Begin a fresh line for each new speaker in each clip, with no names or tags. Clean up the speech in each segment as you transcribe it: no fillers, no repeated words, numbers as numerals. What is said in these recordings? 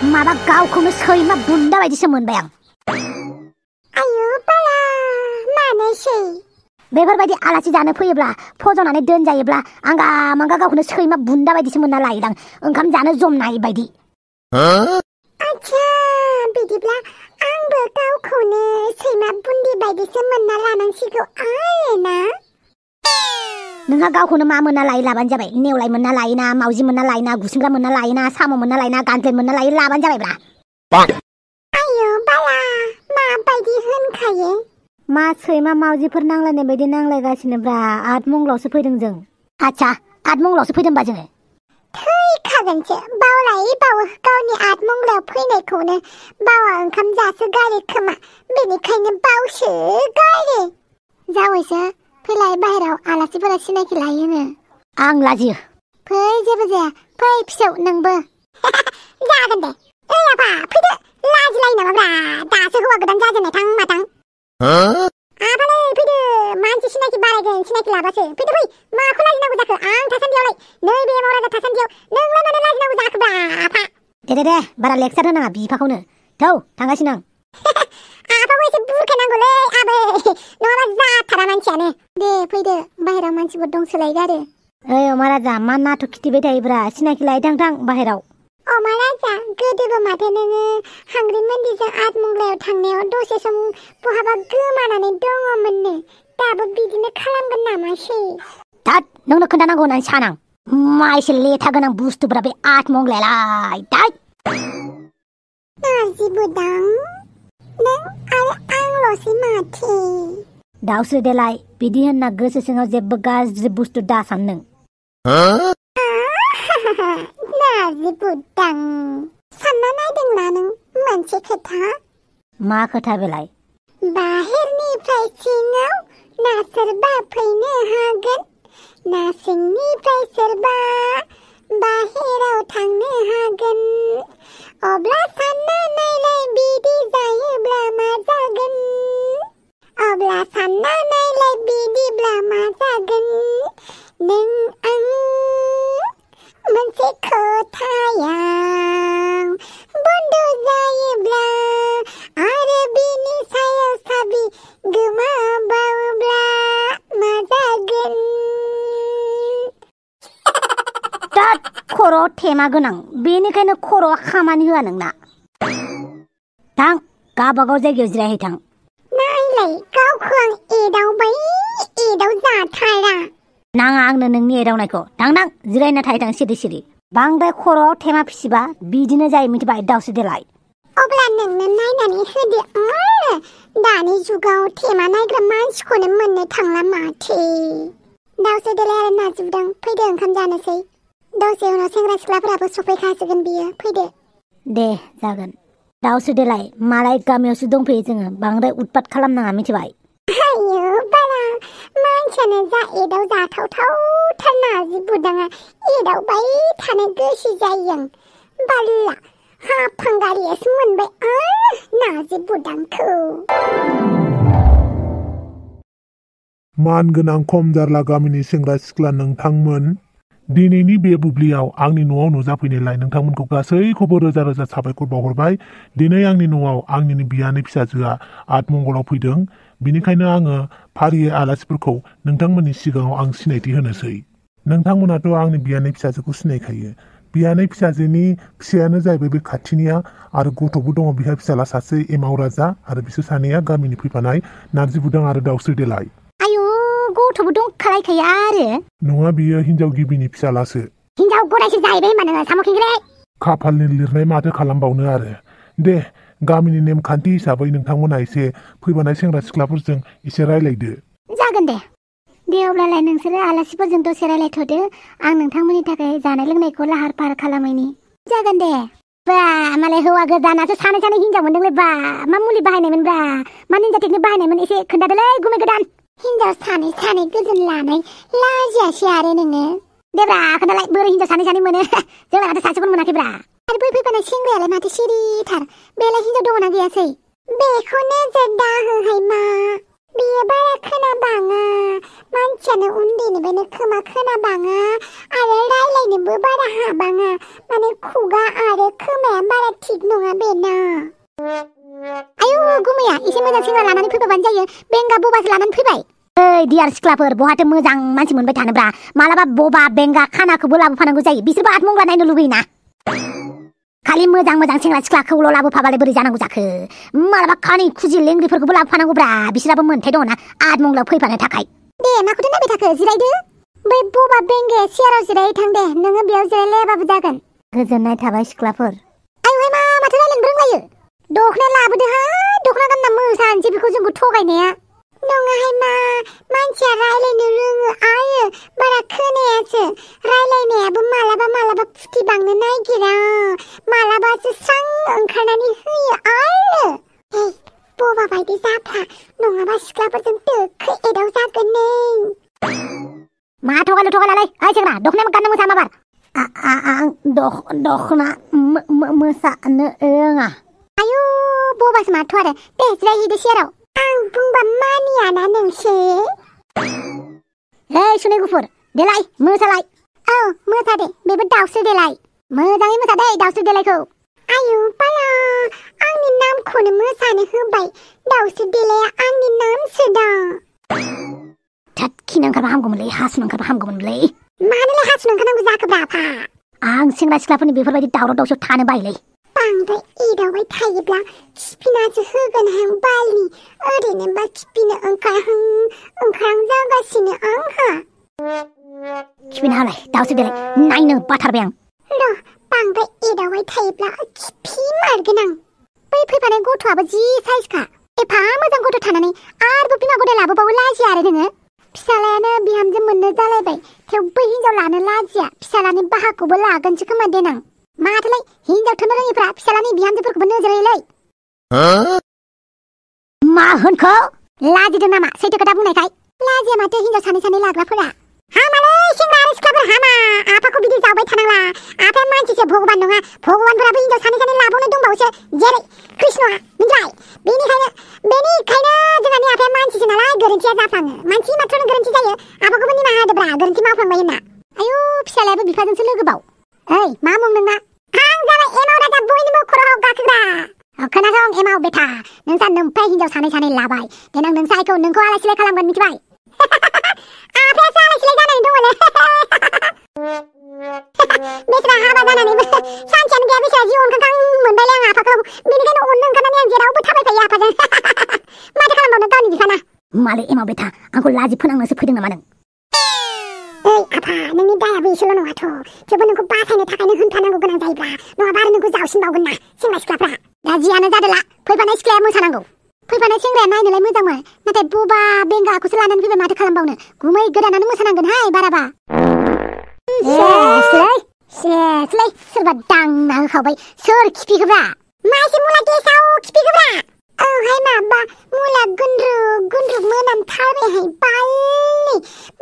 माबा गावखौनो सैमा बुन्दा बायदिसो मोनबाय आं।
आयु बाला मानोसै?
बेफोरबायदि आलासि जानो फैयोब्ला फज'नानै दोनजायोब्ला आंगा मांगा गावखौनो सैमा बुन्दा बायदिसो मोनना लायोदां, ओंखाम जानो जमनाय बायदि।
आच्छा, बिदिब्ला आंबो गावखौनो सैमा बुन्दि बायदिसो मोनना लानांसिगौ आरोना?
नोंहा गावखौनो मा मोनना लायो लाबानो जाबाय। नेवलाय मोनना लायोना, मावजि मोनना लायोना, गुसेंग्रा मोनना लायोना, साम' मोनना लायोना, गान्थेल मोनना लायो, लाबानो जाबायब्रा।
आयु बाला माबायदि होनखायो?
मा सैमा मावजिफोर नांलायनाय बायदि नांलायगासिनोब्रा, आठमंगलावसो फैदों जों। आच्छा, आठमंगलावसो फैदोंबा जोङो?
थैखागोनसो, बावलाय बावो गावनि आठमंगलायाव फैनायखौनो। बावा ओंखाम जासो गारो खोमा, बेनिखायनो बावसो गारो। जावैसो फैलाय, बाहेराव आलासिफोरा सिनायखि लायोनो।
आं लाजियो।
फै, जेबो जाया, फै फिसौ नोंबो। जागोन दे। ओइ आफा फैदो, लाजिलायो नामाब्रा, दासो हौवा गोदान जाजेननाय थां माथां। आफालै फैदो, मानसि सिनायखि बारायगोन सिनायखि लाबासो। फैदो फै, माखौ लाजिनांगौ जाखो? आं थासान्दियावलाय, नैबे महाराजा थासान्दियाव नोंलाय मानो लाजिनांगौ जाखोब्रा आफा?
दे बारा लेक्सार होनाङा बिफाखौनो। थौ थांगासिनो आं।
आफाखौ एसे बुरखायनांगौलै आबै, नङाबा जाथारा मानसियानो। दे फैदो, बाहेराव मानसिफोर दंसोलायगारो।
ओइ महाराजा, मा नाथु खिथिबाय थायोब्रा, सिनायखि लायो थां बाहेराव।
महाराजा, गोदोबो माथो नोङो हांग्रि मोन्दिजों आठमंगलायाव थांनायाव दसे सम बहाबा गोमानानै दङमोननो, दाबो बिदिनो खालामगोन नामासै?
दाद, नोंनो खोन्थानांगौ होननानै सानां। मा एसे लेथा गोनां बुस्थुब्रा बे आठमंगलायालाय, दाद।
नारजि बुदां, नों आरो आंल'सै माथो।
दाउस्रि देलाय, बिदि होनना गोसो सिङाव जेबो गाज्रि बुस्थु दा सान नों।
नारजि बुदां, सानना नायदोंना नों मोनसे खोथा?
मा खोथा बेलाय?
बाहेरनिफ्राय सिङाव ना सोरबा फैनो हागोन, ना सिंनिफ्राय सोरबा बाहेराव थांनो हागोन। अब्ला सानना नायलाय, बिदि जायोब्ला मा जागोन? अब्ला सानना नायलाय, बिदिब्ला मा जागोन? नों आं मोनसे खोथायाव बन्द जायोब्ला आरो बिनि सायाव साबि गोमाबावोब्ला मा जागोन?
दाद, खर' थेमा गोनां, बेनिखायनो खर'आ खामानि होआ नोंना। थां, गावबागाव जायगायाव जिरायहै थां।
नायलाय, गावखौ आं एदावबाय जाथारा।
नाङा आंनो नोंनि एदावनायखौ। थां, जिरायना थाहै सिरि। बांद्राय खर'आव थेमा फिसिबा बिदिनो जायो, मिथिबाय दाउस्रि देलाय।
अब्ला नोंनो नायनानै होदो आरो, दानि जुगाव थेमा नायग्रा मानसिखौनो मोननो थांला माथो। दाउस्रि देलाय आरो नारजि बुदां, फैदो ओंखाम जानोसै। दसे उनाव सेंग्रा सिख्लाफोराबो सफैखासिगोन, बियो फैदो।
दे जागोन। दाउस्रि देलाय, मालाय गामियावसो दंफैयो जोङो, बांद्राय उतपात खालामनाङा, मिथिबाय?
आयु बाला, मानसियानो जा एदाव जाथावथावथार नारजि बुदाङा, एदावबाय थानो गोसो जायो आं। बाला हाफांगारियासो मोनबाय आं नारजि बुदांखौ।
मानगोनां खम जारला गामिनि सेंग्रा सिख्ला नोंथांमोन, दिनैनि बे बुब्लियाव आंनि न'आव नुजाफैनायलाय नोंथांमोनखौ गासैखौबो रोजा रोजा साबायखर बावहरबाय। दिनै आंनि न'आव आंनि बियानै फिसाजोआ आठमंगलाव फैदों, बेनिखायनो आङो फारियै आलासिफोरखौ नोंथांमोननि सिगाङाव आं सिनायथि होनोसै। नोंथांमोनाथ' आंनि बियानै फिसाजोखौ सिनायखायो। बियानै फिसाजोनि फिसायानो जाहैबाय बे खाथिनिया, आरो गथ'बो दङ बिहा फिसाला सासे एमाव राजा, आरो बिसोर सानैया गामिनि फैफानाय नारजि बुदां आरो दाउस्रि देलाय।
आयु, गथ'बो दंखालायखायो आरो?
नङा, बियो हिनजाव गिबिनि फिसालासो।
हिनजाव गदायसो जाहैबाय होनबा नोङो, साम' खिंख्रि।
खाफालनि लिरनाय माथो खालामबावनो आरो। दे, गामिनि नेमखान्थि हिसाबै नोंथांमोना एसे फैबानाय सेंग्रा सिख्लाफोरजों एसे रायलायदो।
जागोन दे अब्लालाय नोंसोरो आलासिफोरजों दसे रायलायथ'दो, आं नोंथांमोननि थाखाय जानाय लोंनायखौ लाहार फाहार खालामैनि। जागोन दे। बा, मालाय हौवा गोदानासो सानै हिनजाव मोनदोंलै बा, मा मुलि बाहायनायमोन बा, मा निनजा टेकनिक बाहायनायमोन, एसे खोन्थादोलै गुमै गोदान।
हिनजाव सानै गोजोन लानाय लाजियासै आरो नोङो।
देब्रा खोन्थालाय, बोरै हिनजाव सानै मोनो? जोंना माथो सासेखौनो मोनाखैब्रा।
आरो बै फैफानाय सेंग्रायालाय माथो सिरिथार, बेलाय हिनजाव दङना गैयासै? बेखौ नोजोर दाहोहाय मा, बियो बारा खोनाबाङा मानसियानो उन्दैनिफ्रायनो खोमा खोनाबाङा आरो रायलायनोबो बारा हाबाङा माने खुगा आरो खोमाया बारा थिग नङा बेना आयु गुमैया एसे मोजां सेंग्रा लानानै फैबानो जायो बेंगा बबासो लानानै फैबाय
ओइ दियार सिख्लाफोर बहाथो मोजां मानसि मोनबाय थानोब्रा मालाबा बबा बेंगा खानाखौबो लाबोफानांगौ जायो बिसोरबो आतमंग्ला नायनो लुबैयोना खालि मोजां मोजां सेंग्रा सिख्लाखौल' लाबोफाबालाय बोरै जानांगौ जाखो मालाबा खानि खुजि लेंग्रिफोरखौबो लाबोफानांगौब्रा बिसोराबो मोन्थाय दङना आतमंग्लायाव फैफानो थाखाय
दे माखौथो नायबाय थाखो जिरायदो बै बबा बेंगाया सियाराव जिरायै थां दे नोङो बेयाव जिरायलायाबाबो जागोन
गोजोननाय थाबाय सिख्लाफोर
आयुहाय मा माथो रायलायनो रोंलायो दखना लाबोदोहाय दखना गानना मोसानोसै बेखौ जोंखौ थगायनाया नङाहाय मा मानसिया रायलायनो रोङो आयो बारा खोनायासो रायलायनायाबो मालाबा मालाबा फुथिबांनो नागिरा मालाबासो स्रां ओंखारनानै होयो आयो हे बबा बायदि जाफ्ला नङाबा सिख्लाफोरजों दोखो एदाव जागोन नों
मा थगायलु थगायलालाय ओइ सेंग्रा दखना गानना मोसा माबार आं दखना मोसानो रोङा
आयु बबासो माथो आरो दे जिरायहैदो सियाराव आं बुंबा मानियाना नोंसोर
ओइ सुनै गुफुर देलाय मोसालाय
औ मोसा दे बेबो दाउस्रि देलाय
मोजाङै मोसा दे दाउस्रि देलायखौ
आयु बाला आंनि नामखौनो मोसानो होबाय दाउस्रि देलाया आंनि नामसो दा
थोद खिनो ओंखारबा हामगौमोनलै हासुनो ओंखारबा हामगौमोनलै
मानोलाय हासुनो ओंखारनांगौ जाखोब्रा आफा
आं सेंग्रा सिख्लाफोरनि बेफोरबायदि दावराव दावसियाव थानो बायोलै
बांद्राय एदावबाय थायोब्ला खिफिनासो होगोन हां बालनि ओरैनोबा खिफिनो ओंखारहां जागासिनो आंहा
खिफिना होलाय दाउस्रि देलाय नायनो बाथारबाय आं
र' बांद्राय एदावबाय थायोब्ला खिफि मारगोन आं बै फैफानाय गथ'आबो जि साइजखा एफा मोजां गथ' थानानै आरोबाव बिमा गदाय लाबोबावो लाजिया आरो नोङो फिसालायानो बिहामजो मोननो जालायबाय थेवबो हिनजाव लानो लाजिया फिसालानि बाहाखौबो लागोनसो खोमा देनां माथोलाय हिनजाव थोनो रोङिफ्रा फिसालानि बिहामजोफोरखौबो नोजोर होयोलै
मा होनखो
लाजिदों नामा सैथो खोथा बुंनायखाय लाजिया माथो हिनजाव सानै सानै लाग्राफोरा हामालै सेंग्रा आरो सिख्लाफोर हामा आफाखौ बिदि जावबाय थानांला आफाया मानसिसो भगबान नङा भगबानफोराबो हिनजाव सानै सानै लाबावनो दंबावोसो जेरै कृष्णआ मिथिबाय बेनिखायनो जोंहानि आफाया मानसिसो नालाय गोरोन्थिया जाफ्लाङो मानसि मात्रनो गोरोन्थि जायो आफाखौबो निमाहा होदोब्रा गोरोन्थि मावफ्लांबाय होनना आयु फिसालायाबो बिफाजोंसो लोगोबाव ओइ मा मुं नोंना आं जाबाय एमाव राजा बयनिबो खर'आव गाखोग्रा खोनासं एमाव बेथा नोंसा नोमफाय हिनजाव सानै सानै लाबाय देनां नोंसा आइखौ नोंखौ आलाय सिलाय खालामगोन मिथिबाय आफायासो आलाय सिलाय जानानै दङलै बेसरा हाबा जानानैबो सानसेयानो गैया बेसरा जिउ ओंखारखां मोनबायलै आं आफाखौ बेनिखायनो अननो ओंखारनानै आं जेरावबो थाबायफायो आफाजों माथो खालामबावनो गावनि बिफाना
मालै एमाव बेथा आंखौ लाजि फोनांनोसो फैदों नामा नों
ओइ आफा नोंनि दायाबो एसेल' नङाथ' थेवबो नोंखौ बासायनो थाखायनो होनथानांगौ गोनां जायोब्ला नङाबा आरो नोंखौ जावसिनबावगोन ना सेंग्रा सिख्लाफ्रा दा जियानो जादोला फैफानाय सिख्लाया मोसानांगौ फैफानाय सेंग्राया नायनोलाय मोजांमोन नाथाय बबा बेंगाखौसो लानानै फैबाय माथो खालामबावनो गुमै गोदानानो मोसानांगोनहाय बाराबा सेसलै सोरबा दांना होखावबाय सोर खिफिखोब्रा मासे मुला गेसाव खिफिखोब्रा औहाय माबा मुला गुन्द्रुक मोनामथारबायहाय बालनि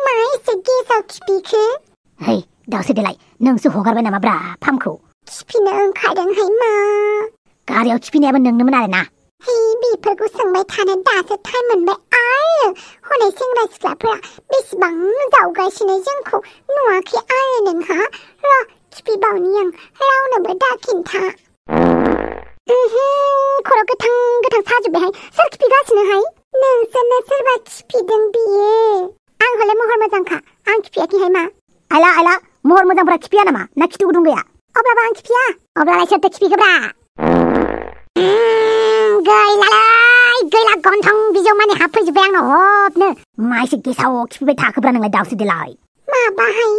मा एसे गेसाव खिफिखो
है दाउस्रि देलाय नोंसो हगारबाय नामा ब्रा फामखौ
खिफिनो ओंखारदोंहाय मा
गारियाव खिफिनायाबो नोंनोमोन आरोना
हे बेफोरखौ सोंबाय थानो दासो टाइम मोनबाय आरो हनै सेंग्रा सिख्लाफोरा बेसेबां जावगासिनो जोंखौ नुवाखै आरो नोंहा र' खिफिबावनि आं रावनोबो दा खिन्था खर' गोथां साजोब्बायहाय सोर खिफिगासिनोहाय नोंसोरनो सोरबा खिफिदों बियो आं हले महर मोजांखा आं खिफियाखैहाय मा
आइला महर मोजांफ्रा खिफिया नामा ना खिथु गुदुं गैया
अब्लाबो आं खिफिया
अब्लालाय सोरथो खिफिखोब्रा
गैला गन्थं बिजौ माने हाबफैजोब्बाय आंनाव हबनो
मा एसे गेसाव खिफिबाय थाखोब्रा नोंलाय दाउस्रि देलाय
माबाहाय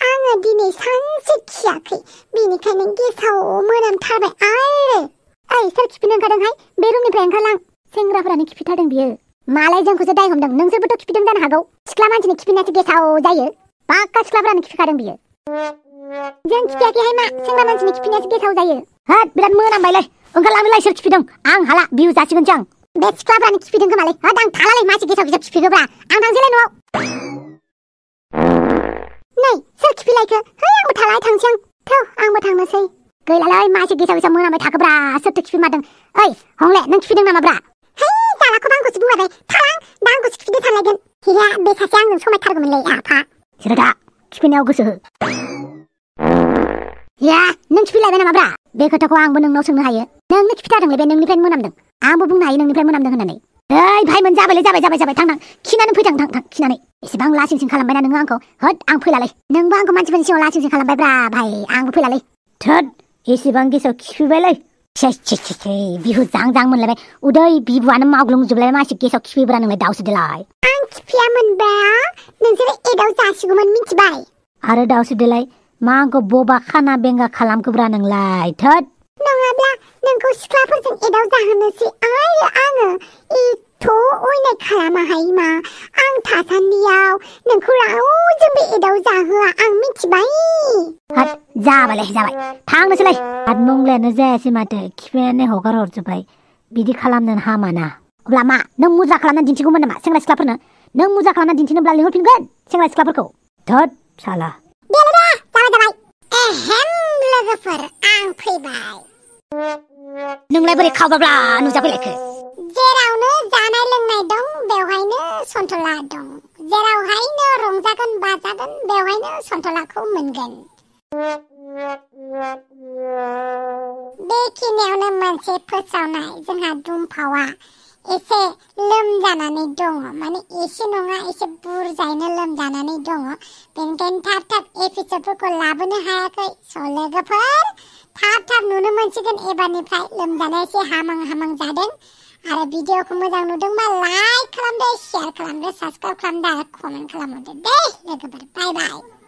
आङो दिनै सानसे खियाखै बेनिखायनो गेसाव मोनामथारबाय आरो ओइ सोर खिफिनो ओंखारदोंहाय बे रुमनिफ्राय ओंखारलां
सेंग्राफोरानो खिफिथारदों बियो
मालाय जोंखौसो दाय हमदों नोंसोरबोथ' खिफिदों जानो हागौ सिख्ला मानसिनि खिफिनासो गेसाव जायो पाक्का सिख्लाफोरानो खिफिखादों बियो जों खिफियाखैहाय मा सेंग्रा मानसिनि खिफिनासो गेसाव जायो
हाट बिराद मोनामबायलै ओंखारलांनोलाय सोर खिफिदों आं हाला बिउ जासिगोनसो आं
बे सिख्लाफ्रानो खिफिदों खोमालै आं थालालै मासे गेसाव खिफिखोब्रा आं थांसैलाय न'आव नै सोर खिफिलायखो है आंबो थालाय थांसै आं थौ आंबो थांनोसै गैलालै मासे गेसाव मोनामबाय थाखोब्रा सोरथो खिफिमारदों ओइ हंले नों खिफिदों नामाब्रा है जालाखौबो आंखौसो बुंलायबाय थालां दा आंखौसो खिफिदो सानलायगोन हिया बे सासे आंजों समायथारगौमोनलै आफा
जिरादा खिफिनायाव गोसो हो या नों खिफिलायबाय नामाब्रा बे खोथाखौ आंबो नोंनाव सोंनो हायो नोंनो खिफिथारदोंलै बे नोंनिफ्रायनो मोनामदों आंबो बुंनो हायो नोंनिफ्राय मोनामदों होननानै ओइ भाइमोन जाबाय थां खिनानै फैथां थां खिनानै एसेबां लासिंसिं खालामबायना नोङो आंखौ होद आं फैलालै नोंबो आंखौ मानसिफोरनि सिगाङाव लासिंसिं खालामबायब्रा भाइ आंबो फैलालै थोद एसेबां गेसाव खिफिबायलै छे बिहु जां मोनलायबाय उदै बिबुआनो मावग्लुंजोबलायबाय मानसि गेसाव खिफिब्रा नोंलाय दाउसो देलाय
आं खिफियामोनबा नोंसोरो एदाव जासिगौमोन मिथिबाय
आरो दाउसो देलाय मा आंखौ बबा खाना बेंगा खालामखोब्रा नोंलाय थोद
नङाब्ला नोंखौ सिख्लाफोरजों एदाव जाहोनोसै आरो आङो एथ' अयनाय खालामाहाय मा आं थासान्दियाव नोंखौ रावजोंबो एदाव जाहोआ आं मिथिबाय
हाद जाबाय थांनोसैलाय हाद मंग्लायानो जायासै माथो खिफिनानै हगार हरजोब्बाय बिदि खालामनो हामाना अब्ला मा नों मुजा खालामनानै दिन्थिगौमोन नामा सेंग्रा सिख्लाफोरनो नों मुजा खालामनानै दिन्थिनोब्ला लिंहरफिनगोन सेंग्रा सिख्लाफोरखौ थोद साला
जाबाय एहेम लोगोफोर आं फैबाय
नोंलाय बोरै खावबाब्ला नुजाफैलायखो
जेरावनो जानाय लोंनाय दं बेवहायनो सन्थला दं जेरावहायनो रंजागोन बाजागोन बेवहायनो सन्थलाखौ मोनगोन बेखिनियावनो मोनसे फोसावनाय जोंहा दुमफावा एसे लोमजानानै दङ माने एसे नङा एसे बुरजायैनो लोमजानानै दङ बेनिखायनो थाब एपिसोडफोरखौ लाबोनो हायाखै स' लोगोफोर थाब नुनो मोनसिगोन एबारनिफ्राय लोमजानाया एसे हामां जादों आरो भिडिअखौ मोजां नुदोंबा लाइक खालामदो शेयार खालामदो साबस्क्राइब खालामदो आरो कमेन्ट खालामहरदो दे लोगोफोर बाय